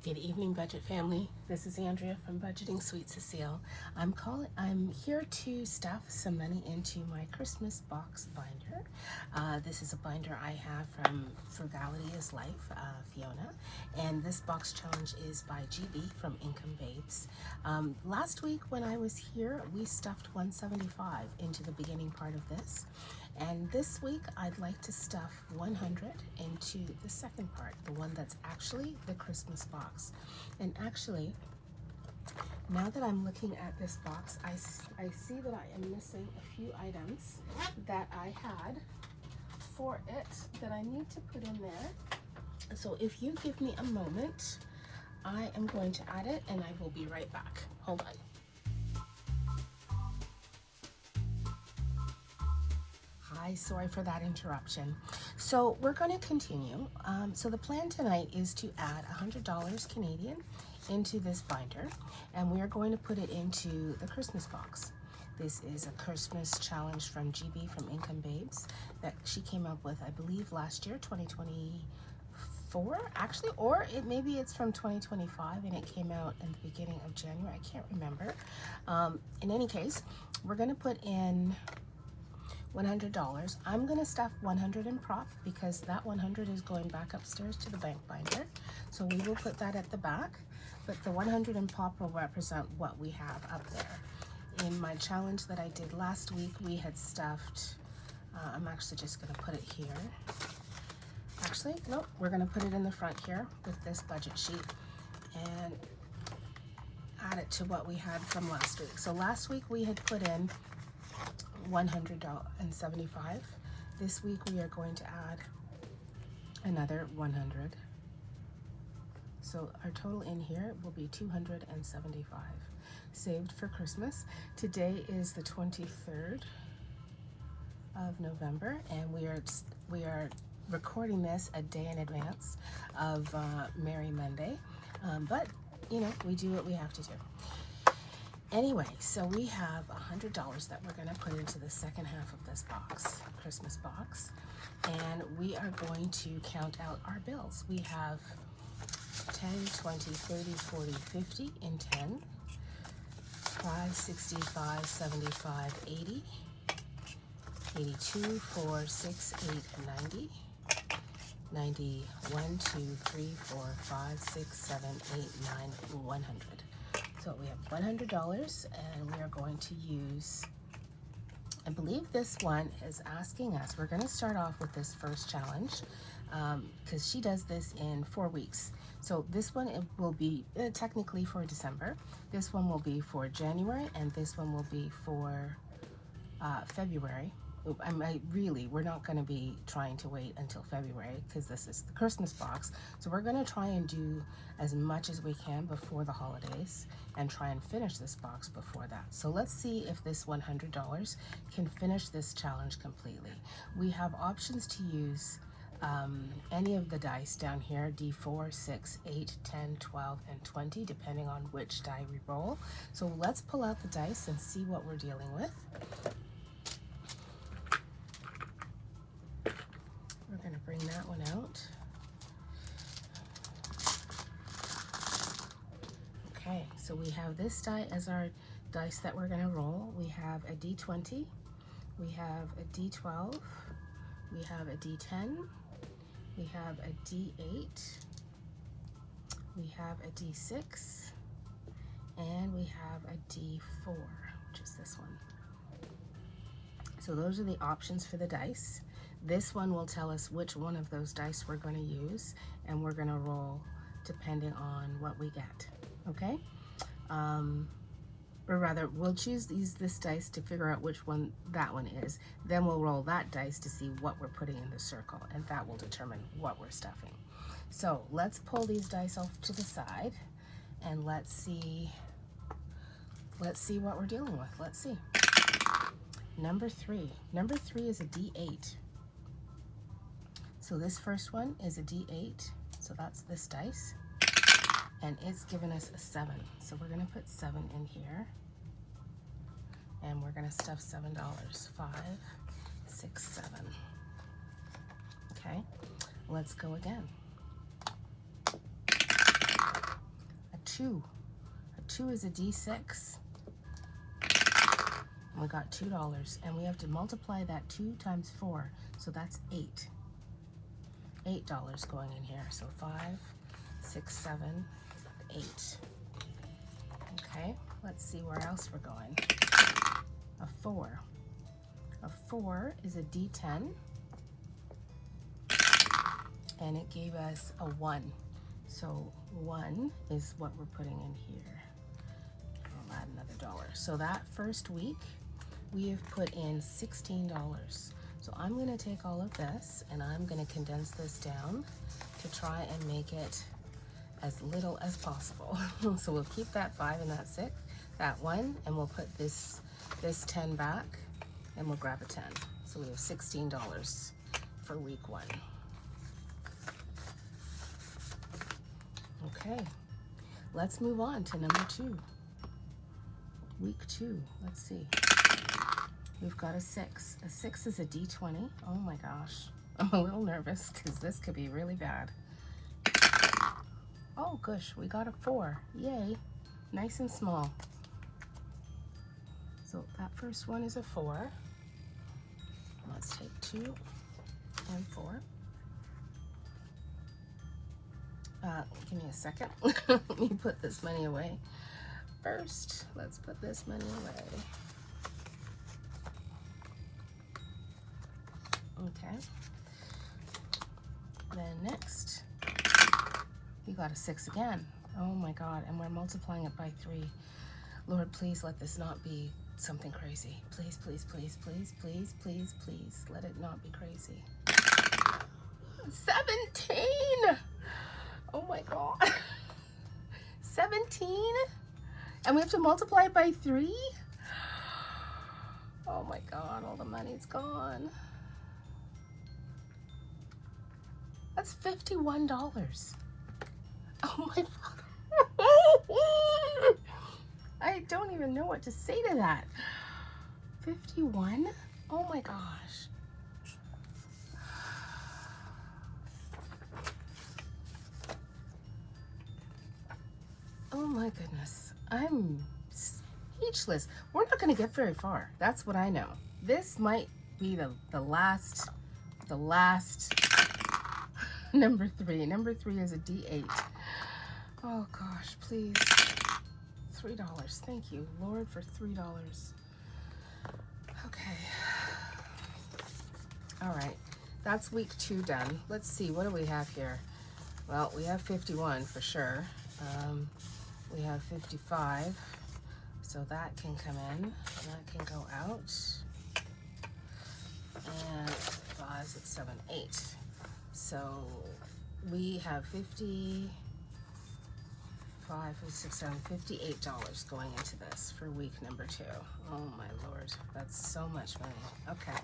Good evening, budget family. This is Andrea from Budgeting Sweet Cecile. I'm here to stuff some money into my Christmas box binder. This is a binder I have from Frugality is Life, Fiona, and this box challenge is by GB from IncomeBabes. Last week when I was here, we stuffed 175 into the beginning part of this. And this week, I'd like to stuff 100 into the second part, the one that's actually the Christmas box. And actually, now that I'm looking at this box, I see that I am missing a few items that I had for it that I need to put in there. So if you give me a moment, I am going to add it and I will be right back. Hold on. Hi, sorry for that interruption. So we're going to continue. So the plan tonight is to add $100 Canadian into this binder, and we are going to put it into the Christmas box. This is a Christmas challenge from GB from IncomeBabes that she came up with, I believe, last year, 2024, actually, or maybe it's from 2025 and it came out in the beginning of January. I can't remember. In any case, we're going to put in $100. I'm going to stuff 100 in prop because that 100 is going back upstairs to the bank binder. So we will put that at the back, but the 100 in prop will represent what we have up there. In my challenge that I did last week, we had stuffed, I'm actually just going to put it here. Actually, nope, we're going to put it in the front here with this budget sheet and add it to what we had from last week. So last week we had put in $175. This week we are going to add another 100. So our total in here will be 275 saved for Christmas. Today is the 23rd of November, and we are recording this a day in advance of Merry Monday. But you know, we do what we have to do. Anyway, so we have $100 that we're going to put into the second half of this box, Christmas box, and we are going to count out our bills. We have 10, 20, 30, 40, 50 in 10, 5, 65, 75, 80, 82, 4, 6, 8, 90, 91, 2, 3, 4, 5, 6, 7, 8, 9, 100. So we have $100 and we are going to use, I believe this one is asking us, we're going to start off with this first challenge because she does this in 4 weeks. So this one, it will be technically for December. This one will be for January, and this one will be for February. We're not going to be trying to wait until February because this is the Christmas box. So we're going to try and do as much as we can before the holidays and try and finish this box before that. So let's see if this $100 can finish this challenge completely. We have options to use any of the dice down here, D4, 6, 8, 10, 12, and 20, depending on which die we roll. So let's pull out the dice and see what we're dealing with. We're going to bring that one out. Okay, so we have this die as our dice that we're going to roll. We have a D20, we have a D12, we have a D10, we have a D8, we have a D6, and we have a D4, which is this one. So those are the options for the dice. This one will tell us which one of those dice we're going to use, and we're going to roll depending on what we get, okay? Or rather, we'll choose this dice to figure out which one that one is. Then we'll roll that dice to see what we're putting in the circle, and that will determine what we're stuffing. So let's pull these dice off to the side, and let's see what we're dealing with. Let's see. Number 3. Number 3 is a D8. So this first one is a D8, so that's this dice, and it's given us a 7. So we're gonna put 7 in here, and we're gonna stuff $7. 5, 6, 7. Okay, let's go again. 2. A 2 is a D6. And we got $2. And we have to multiply that 2 times 4. So that's 8. $8 going in here. So 5, 6, 7, 8. Okay, let's see where else we're going. A 4. A 4 is a D10. And it gave us a 1. So 1 is what we're putting in here. I'll add another $1. So that first week, we have put in $16. So I'm gonna take all of this and I'm gonna condense this down to try and make it as little as possible. So we'll keep that 5 and that 6, that 1, and we'll put this 10 back and we'll grab a 10. So we have $16 for week 1. Okay, let's move on to number 2. Week 2, let's see. We've got a 6. A 6 is a D20. Oh my gosh, I'm a little nervous because this could be really bad. Oh gosh, we got a 4. Yay, nice and small. So that first one is a 4. Let's take 2 and 4. Give me a second. Let me put this money away. First, let's put this money away. Okay. Then next, we got a 6 again. Oh my God, and we're multiplying it by 3. Lord, please let this not be something crazy. Please, please, please, please, please, please, please. Let it not be crazy. 17! Oh my God. 17? And we have to multiply it by 3? Oh my God, all the money's gone. That's $51. Oh my Father. I don't even know what to say to that. 51? Oh my gosh. Oh my goodness. I'm speechless. We're not going to get very far. That's what I know. This might be the last number 3. Number 3 is a D8. Oh gosh, please. $3. Thank you, Lord, for $3. Okay. All right. That's week 2 done. Let's see, what do we have here? Well, we have 51 for sure. We have 55, so that can come in, that can go out, and 5, 6, 7, 8. So we have 55, 6, 7, $58 going into this for week number 2. Oh my Lord, that's so much money. Okay,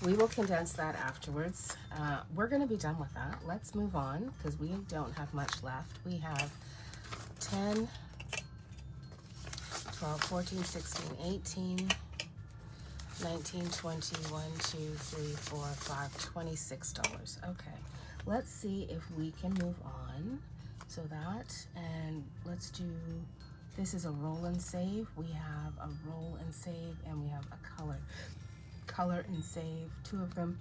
we will condense that afterwards. We're going to be done with that. Let's move on because we don't have much left. We have 10, 12, 14, 16, 18, 19, 20, 1, 2, 3, 4, 5, $26. Okay, let's see if we can move on. So that, and let's do, this is a roll and save. We have a roll and save, and we have a color and save, 2 of them.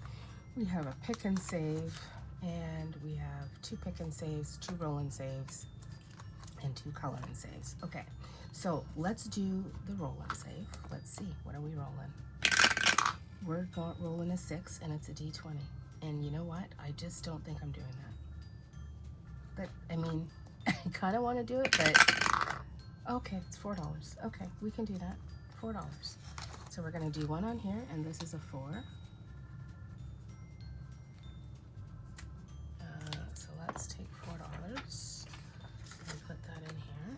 We have a pick and save, and we have 2 pick and saves, 2 roll and saves, and 2 color and saves. Okay, so let's do the roll and save. Let's see, what are we rolling? We're rolling a 6 and it's a D20. And you know what? I just don't think I'm doing that. But I mean, I kind of want to do it, but okay, it's $4. Okay, we can do that. $4. So we're going to do 1 on here, and this is a 4. So let's take $4 and put that in here.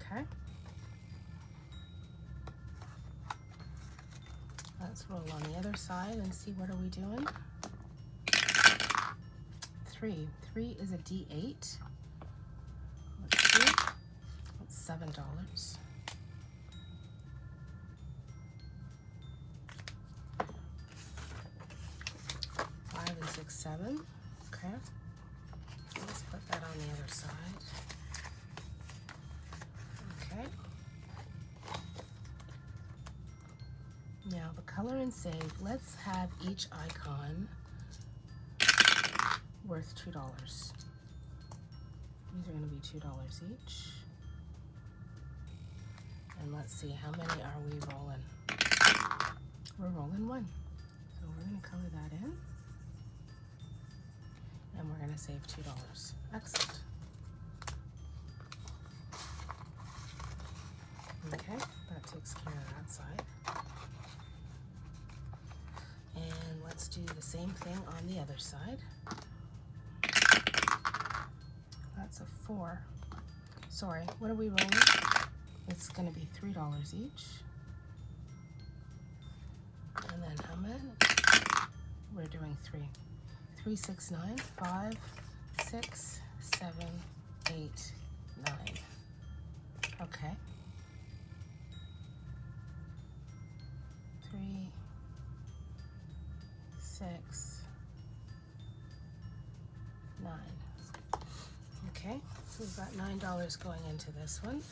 Okay. Let's roll on the other side and see what are we doing. 3. 3 is a D8. Let's see. That's $7. 5 and 6, 7. Okay, let's put that on the other side. Okay. Now the color and save, let's have each icon worth $2. These are going to be $2 each. And let's see, how many are we rolling? We're rolling 1. So we're going to color that in. And we're going to save $2. Excellent. Okay, that takes care of that side. And let's do the same thing on the other side. That's a 4. Sorry, what are we rolling? It's going to be $3 each. And then how many? We're doing 3. 3, 6, 9, 5, 6, 7, 8, 9. Okay. 3, 6, 9. Okay, so we've got $9 going into this one.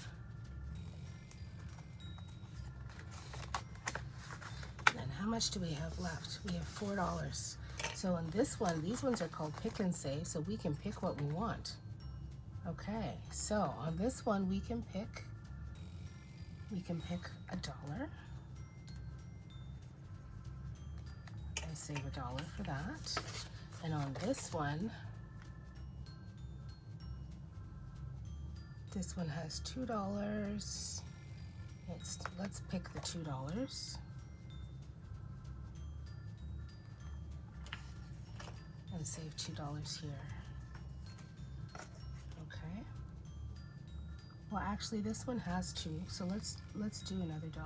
And how much do we have left? We have $4. So on this one, these ones are called pick and save, so we can pick what we want. Okay, so on this one we can pick $1. I save $1 for that. And on this one has $2. Let's pick the $2 and save $2 here. Okay. Well, actually, this one has 2, so let's do another $1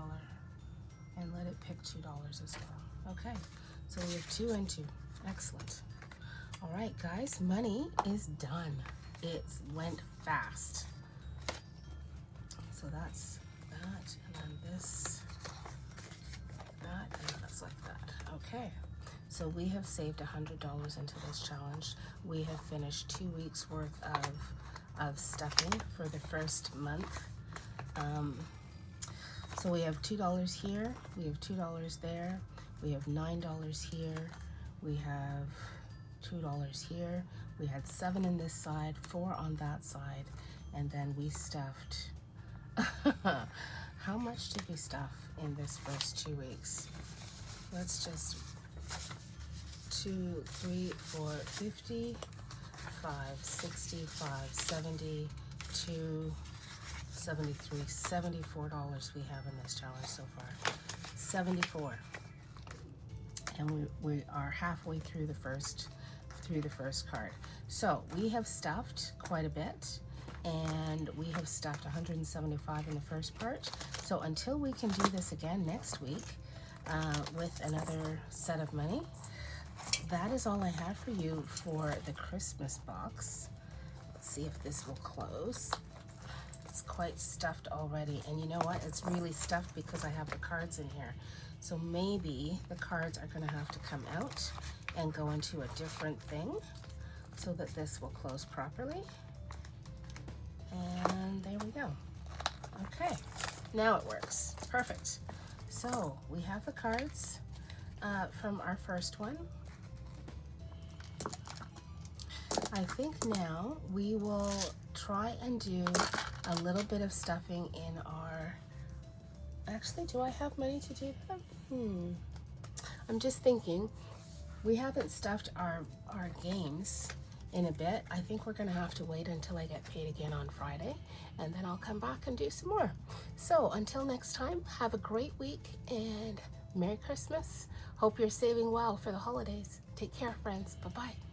and let it pick $2 as well. Okay. So we have 2 and 2. Excellent. All right, guys, money is done. It went fast. So that's that, and then this, that, and that's like that. Okay. So we have saved $100 into this challenge. We have finished 2 weeks worth of stuffing for the first month. So we have $2 here, we have $2 there, we have $9 here, we have $2 here, we had 7 in this side, 4 on that side, and then we stuffed. How much did we stuff in this first 2 weeks? Let's just 2, 3, 4, 50, 5, 65, 70, 2, 73, $74 we have in this challenge so far. 74. And we are halfway through the first card. So we have stuffed quite a bit, and we have stuffed 175 in the first part. So until we can do this again next week with another set of money, that is all I have for you for the Christmas box. Let's see if this will close. It's quite stuffed already, and you know what? It's really stuffed because I have the cards in here. So maybe the cards are going to have to come out and go into a different thing so that this will close properly. And there we go. Okay, now it works. Perfect. So we have the cards from our first one. I think now we will try and do a little bit of stuffing in our... Actually, do I have money to do that? I'm just thinking, we haven't stuffed our games in a bit. I think we're gonna have to wait until I get paid again on Friday, and then I'll come back and do some more. So until next time, have a great week and Merry Christmas. Hope you're saving well for the holidays. Take care, friends. Bye-bye.